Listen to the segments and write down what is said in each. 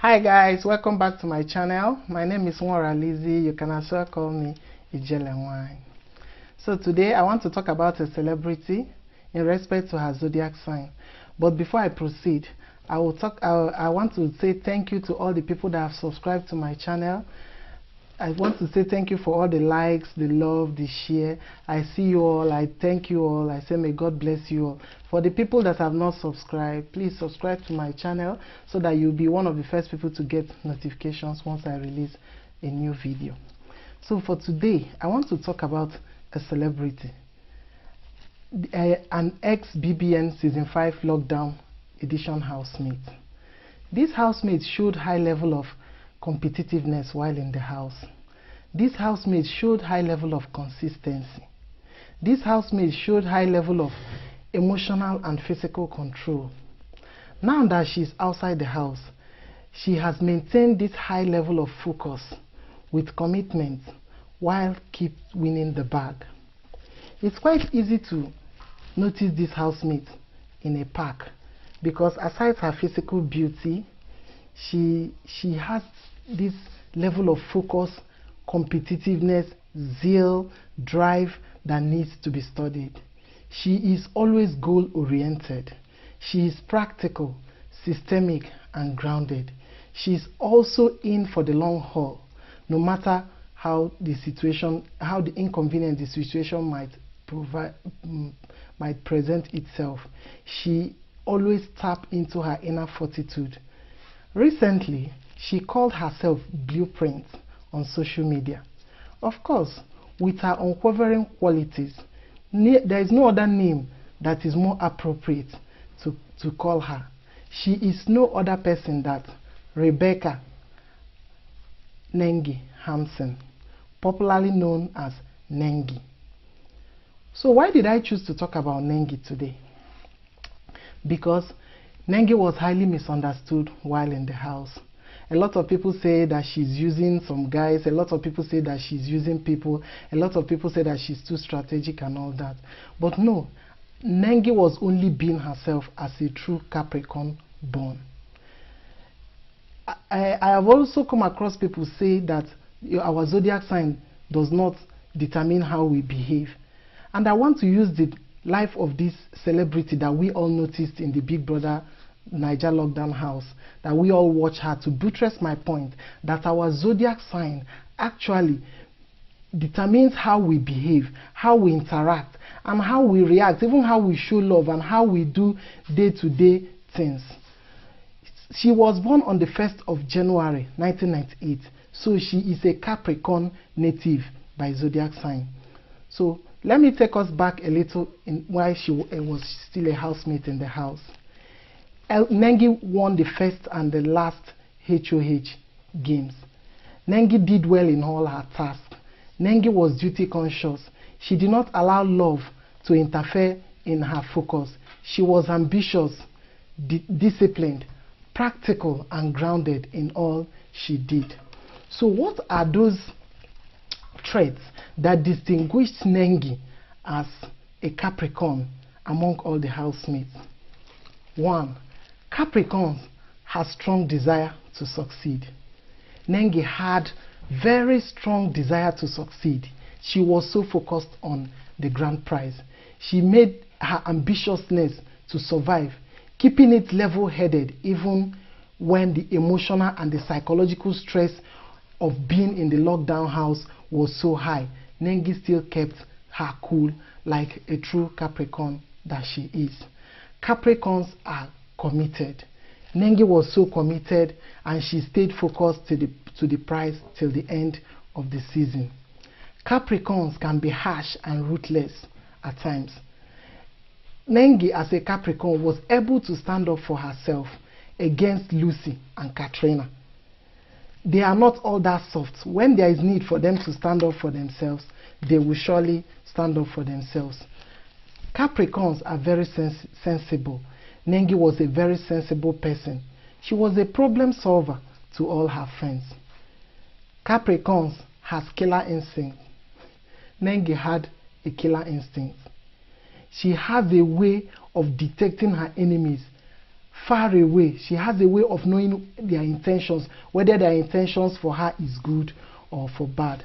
Hi guys, welcome back to my channel. My name is Nwora Lizzie. You can also call me Ijelenwine. So today I want to talk about a celebrity in respect to her zodiac sign. But before I proceed, I want to say thank you to all the people that have subscribed to my channel. I want to say thank you for all the likes, the love, the share. I see you all. I thank you all. I say may God bless you all. For the people that have not subscribed, please subscribe to my channel so that you'll be one of the first people to get notifications once I release a new video. So for today, I want to talk about a celebrity, an ex-BBN Season 5 Lockdown Edition housemate. This housemate showed high level of competitiveness while in the house. This housemate showed high level of consistency. This housemate showed high level of emotional and physical control. Now that she's outside the house, she has maintained this high level of focus with commitment while keep winning the bag. It's quite easy to notice this housemate in a park because aside her physical beauty, she has this level of focus, competitiveness, zeal, drive that needs to be studied. She is always goal-oriented. She is practical, systemic, and grounded. She is also in for the long haul, no matter how the inconvenient the situation might present itself. She always taps into her inner fortitude. Recently, she called herself Blueprint on social media. Of course, with her unwavering qualities, there is no other name that is more appropriate to call her. She is no other person than Rebecca NENGI Hampson, popularly known as NENGI. So why did I choose to talk about NENGI today? Because NENGI was highly misunderstood while in the house. A lot of people say that she's using some guys, a lot of people say that she's using people, a lot of people say that she's too strategic and all that. But no, NENGI was only being herself as a true Capricorn born. I have also come across people say that our zodiac sign does not determine how we behave. And I want to use the life of this celebrity that we all noticed in the Big Brother Niger lockdown house, that we all watch her, to buttress my point that our zodiac sign actually determines how we behave, how we interact, and how we react, even how we show love and how we do day-to-day things. She was born on the 1st of January 1998, so she is a Capricorn native by zodiac sign. So let me take us back a little in why she was still a housemate in the house. NENGI won the first and the last HOH games. NENGI did well in all her tasks. NENGI was duty conscious. She did not allow love to interfere in her focus. She was ambitious, disciplined, practical, and grounded in all she did. So what are those traits that distinguished NENGI as a Capricorn among all the housemates? 1. Capricorns have strong desire to succeed. NENGI had very strong desire to succeed. She was so focused on the grand prize. She made her ambitiousness to survive, keeping it level-headed even when the emotional and the psychological stress of being in the lockdown house was so high. NENGI still kept her cool like a true Capricorn that she is. Capricorns are committed. NENGI was so committed and she stayed focused to the prize till the end of the season. Capricorns can be harsh and ruthless at times. NENGI as a Capricorn was able to stand up for herself against Lucy and Katrina. They are not all that soft. When there is need for them to stand up for themselves, they will surely stand up for themselves. Capricorns are very sensible. NENGI was a very sensible person. She was a problem solver to all her friends. Capricorns has killer instinct. NENGI had a killer instinct. She has a way of detecting her enemies far away. She has a way of knowing their intentions, whether their intentions for her is good or for bad.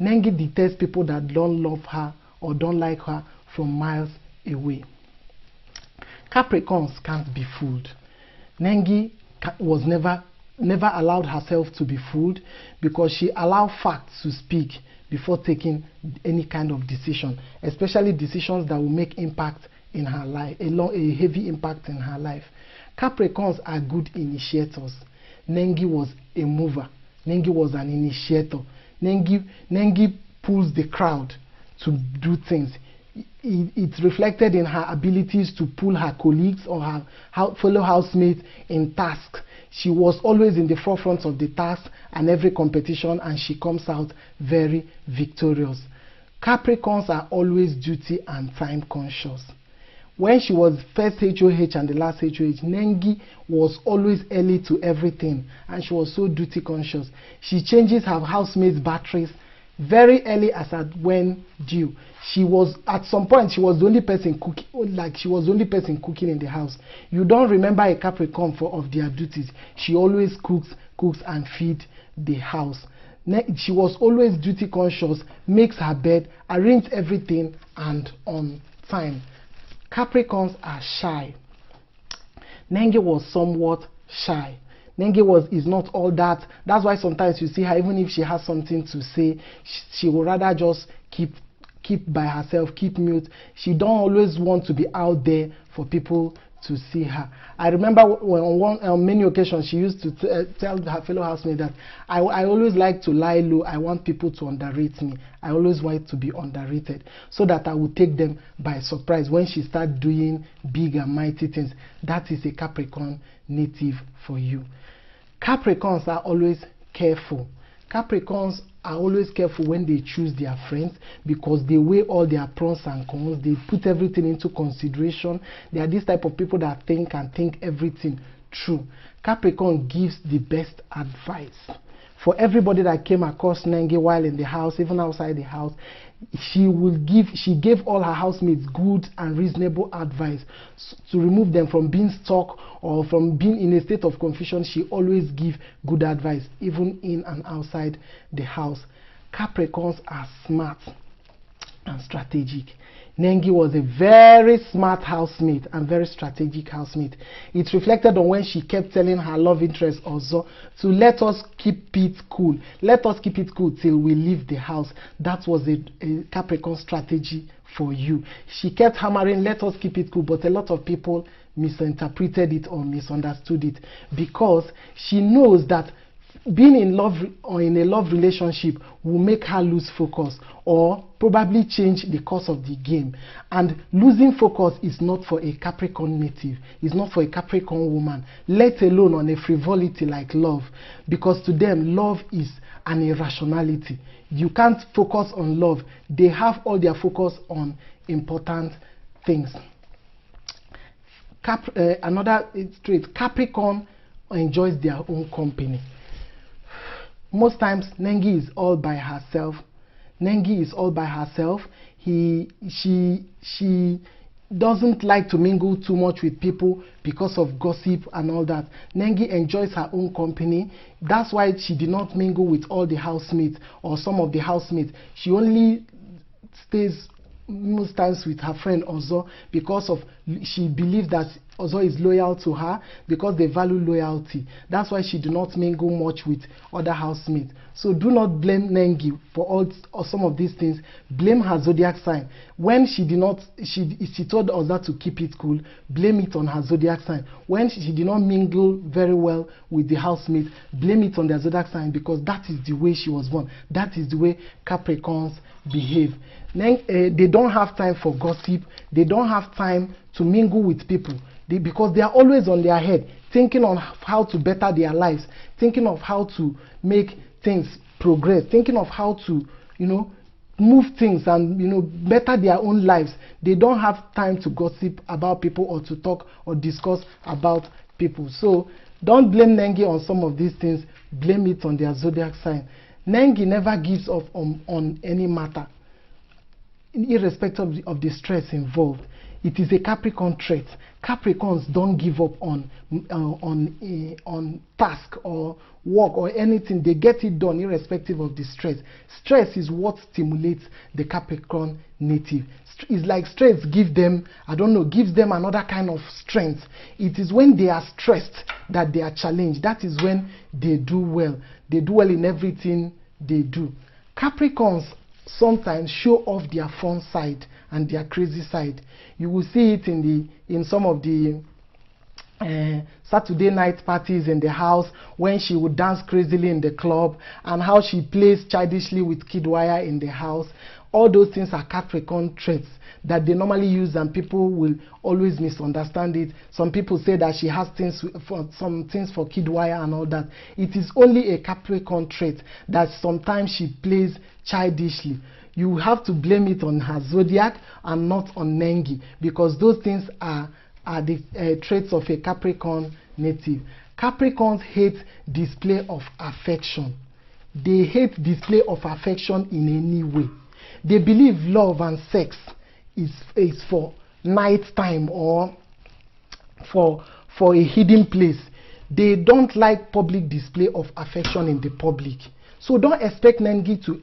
Nengi detests people that don't love her or don't like her from miles away. Capricorns can't be fooled. Nengi was never allowed herself to be fooled, because she allowed facts to speak before taking any kind of decision, especially decisions that will make impact in her life, a heavy impact in her life. Capricorns are good initiators. Nengi was a mover. Nengi was an initiator. Nengi pulls the crowd to do things. It's reflected in her abilities to pull her colleagues or her fellow housemates in tasks. She was always in the forefront of the task and every competition, and she comes out very victorious. Capricorns are always duty and time conscious. When she was first HOH and the last HOH, Nengi was always early to everything, and she was so duty conscious. She changes her housemates' batteries very early as at when due. She was, at some point, she was the only person cooking, she was the only person cooking in the house. You don't remember a Capricorn of their duties. She always cooks and feeds the house. She was always duty conscious, makes her bed, arranges everything, and on time. Capricorns are shy. Nengi was somewhat shy. Nengi is not all that. That's why sometimes you see her, even if she has something to say, she will rather just keep by herself, keep mute. She don't always want to be out there for people to see her. I remember when on many occasions she used to tell her fellow housemates that I always like to lie low. I want people to underrate me. I always want to be underrated, so that I will take them by surprise when she starts doing big and mighty things. That is a Capricorn native for you. Capricorns are always careful. Capricorns are always careful when they choose their friends, because they weigh all their pros and cons. They put everything into consideration. They are this type of people that think everything through. Capricorn gives the best advice. For everybody that came across Nengi while in the house, even outside the house, she gave all her housemates good and reasonable advice to remove them from being stuck or from being in a state of confusion. She always gives good advice, even in and outside the house. Capricorns are smart and strategic. Nengi was a very smart housemate and very strategic housemate. It reflected on when she kept telling her love interest also to let us keep it cool. Let us keep it cool till we leave the house. That was a Capricorn strategy for you. She kept hammering, let us keep it cool, but a lot of people misinterpreted it or misunderstood it, because she knows that being in love or in a love relationship will make her lose focus or probably change the course of the game. And losing focus is not for a Capricorn native. It's not for a Capricorn woman, let alone on a frivolity like love, because to them love is an irrationality. You can't focus on love. They have all their focus on important things. Another trait, Capricorn enjoys their own company. Most times, Nengi is all by herself. Nengi is all by herself. She doesn't like to mingle too much with people because of gossip and all that. Nengi enjoys her own company. That's why she did not mingle with all the housemates or some of the housemates. She only stays most times with her friend Ozo, because she believes that Ozo is loyal to her, because they value loyalty. That's why she do not mingle much with other housemates. So do not blame Nengi for all or some of these things. Blame her zodiac sign. When she told Ozo to keep it cool, blame it on her zodiac sign. When she did not mingle very well with the housemates, blame it on their zodiac sign, because that is the way she was born. That is the way Capricorns behave. They don't have time for gossip. They don't have time to mingle with people, because they are always on their head, thinking on how to better their lives, thinking of how to make things progress, thinking of how to, move things and, better their own lives. They don't have time to gossip about people or to talk or discuss about people. So don't blame Nengi on some of these things. Blame it on their zodiac sign. Nengi never gives up on any matter, irrespective of the stress involved. It is a Capricorn trait. Capricorns don't give up on task or work or anything. They get it done irrespective of the stress. Stress is what stimulates the Capricorn native. It's like stress gives them, I don't know, gives them another kind of strength. It is when they are stressed that they are challenged. That is when they do well. They do well in everything they do. Capricorns sometimes show off their fun side and their crazy side. You will see it in some of the Saturday night parties in the house, when she would dance crazily in the club, and how she plays childishly with kid wire in the house. All those things are Capricorn traits that they normally use, and people will always misunderstand it. Some people say that she has some things for kid wire and all that. It is only a Capricorn trait that sometimes she plays childishly. You have to blame it on her zodiac and not on NENGI, because those things are the traits of a Capricorn native. Capricorns hate display of affection. They hate display of affection in any way. They believe love and sex is for night time or for a hidden place. They don't like public display of affection in the public. So don't expect NENGI to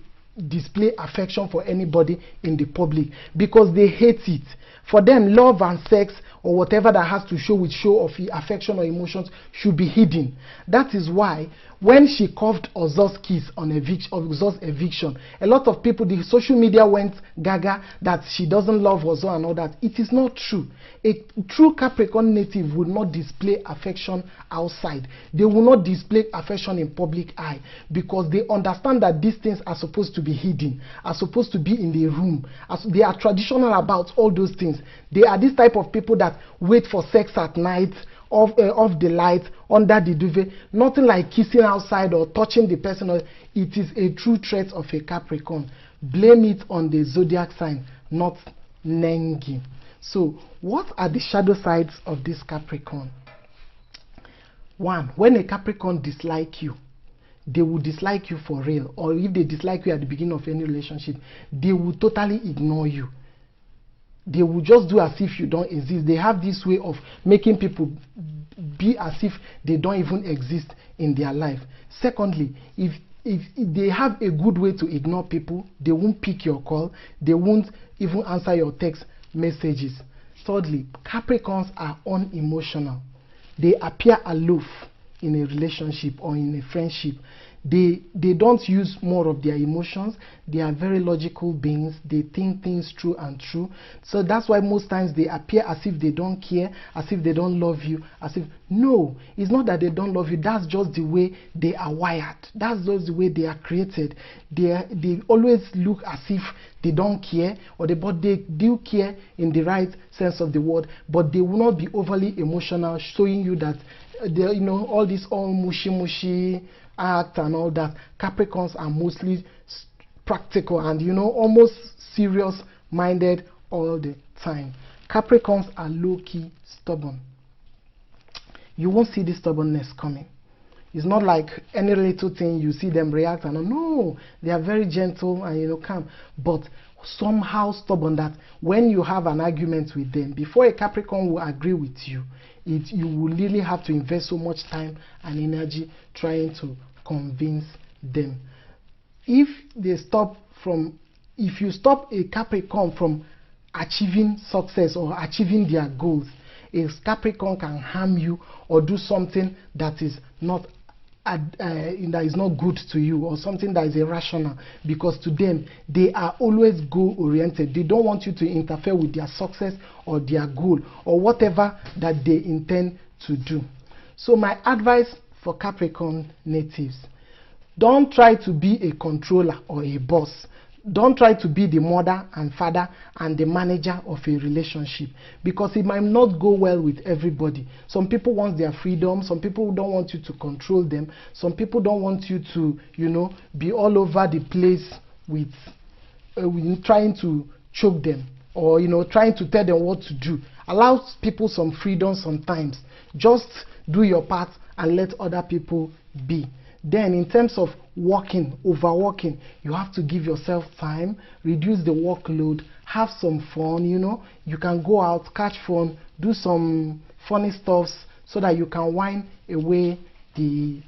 display affection for anybody in the public, because they hate it. For them, love and sex or whatever that has to show with show of affection or emotions should be hidden. That is why when she coughed Ozo's kiss on Ozo's eviction, a lot of people, the social media went gaga that she doesn't love Ozo and all that. It is not true. A true Capricorn native would not display affection outside. They will not display affection in public eye, because they understand that these things are supposed to be hidden, are supposed to be in the room. As they are traditional about all those things. They are this type of people that wait for sex at night, off the light, under the duvet. Nothing like kissing outside or touching the person. It is a true trait of a Capricorn. Blame it on the zodiac sign, not NENGI. So, what are the shadow sides of this Capricorn? 1. When a Capricorn dislikes you, they will dislike you for real. Or if they dislike you at the beginning of any relationship, they will totally ignore you. They will just do as if you don't exist. They have this way of making people be as if they don't even exist in their life. Secondly, if they have a good way to ignore people, they won't pick your call, they won't even answer your text messages. Thirdly, Capricorns are unemotional. They appear aloof in a relationship or in a friendship. They don't use more of their emotions. They are very logical beings. They think things through and through. So that's why most times they appear as if they don't care, as if they don't love you, as if... No, it's not that they don't love you. That's just the way they are wired. That's just the way they are created. They always look as if they don't care, but they do care in the right sense of the word, but they will not be overly emotional, showing you that all this all mushy act and all that. Capricorns are mostly practical and almost serious minded all the time. Capricorns are low-key stubborn. You won't see this stubbornness coming. It's not like any little thing you see them react and no, they are very gentle and calm, but somehow stubborn that when you have an argument with them, before a Capricorn will agree with you, you will really have to invest so much time and energy trying to convince them. If you stop a Capricorn from achieving success or achieving their goals, a Capricorn can harm you or do something that is not good to you, or something that is irrational, because to them they are always goal oriented. They don't want you to interfere with their success or their goal or whatever that they intend to do. So my advice for Capricorn natives: don't try to be a controller or a boss. Don't try to be the mother and father and the manager of a relationship, because it might not go well with everybody. Some people want their freedom. Some people don't want you to control them. Some people don't want you to, be all over the place with trying to choke them or, trying to tell them what to do. Allow people some freedom sometimes. Just do your part and let other people be. Then in terms of overworking, you have to give yourself time, reduce the workload, have some fun, you know. You can go out, catch fun, do some funny stuffs so that you can wind away the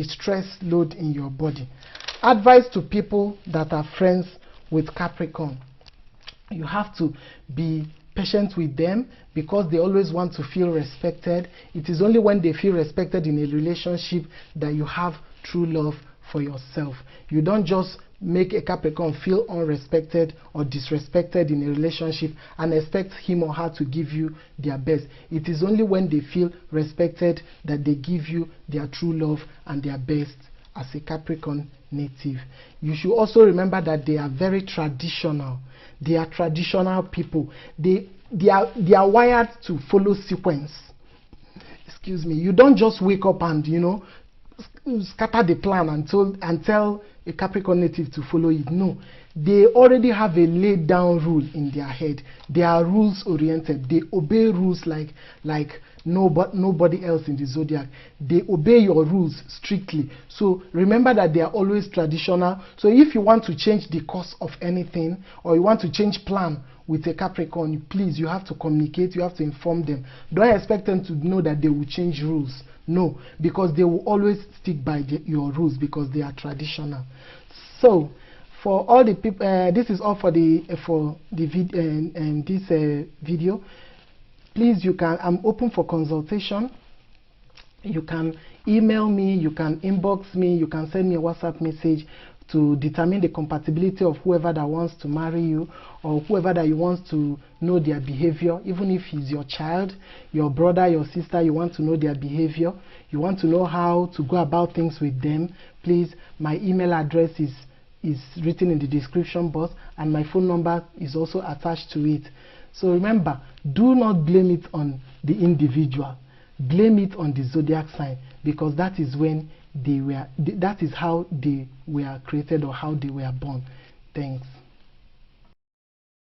stress load in your body. Advice to people that are friends with Capricorn: you have to be patient with them because they always want to feel respected. It is only when they feel respected in a relationship that you have true love for yourself. You don't just make a Capricorn feel unrespected or disrespected in a relationship and expect him or her to give you their best. It is only when they feel respected that they give you their true love and their best as a Capricorn native. You should also remember that they are very traditional. They are traditional people. They are wired to follow sequence. Excuse me. You don't just wake up and, you know, scatter the plan and tell a Capricorn native to follow it. No, they already have a laid down rule in their head. They are rules oriented. They obey rules like nobody else in the zodiac. They obey your rules strictly. So remember that they are always traditional. So if you want to change the course of anything, or you want to change plan with a Capricorn, please, you have to communicate, you have to inform them. Don't expect them to know that they will change rules. No, because they will always stick by your rules because they are traditional. So for all the people, this is all for this video. Please, I'm open for consultation. You can email me, you can inbox me, you can send me a WhatsApp message to determine the compatibility of whoever that wants to marry you, or whoever that you want to know their behavior. Even if he's your child, your brother, your sister, you want to know their behavior, you want to know how to go about things with them, please, my email address is written in the description box, and my phone number is also attached to it. So remember, do not blame it on the individual. Blame it on the zodiac sign, because that is when that is how they were created or how they were born. Thanks.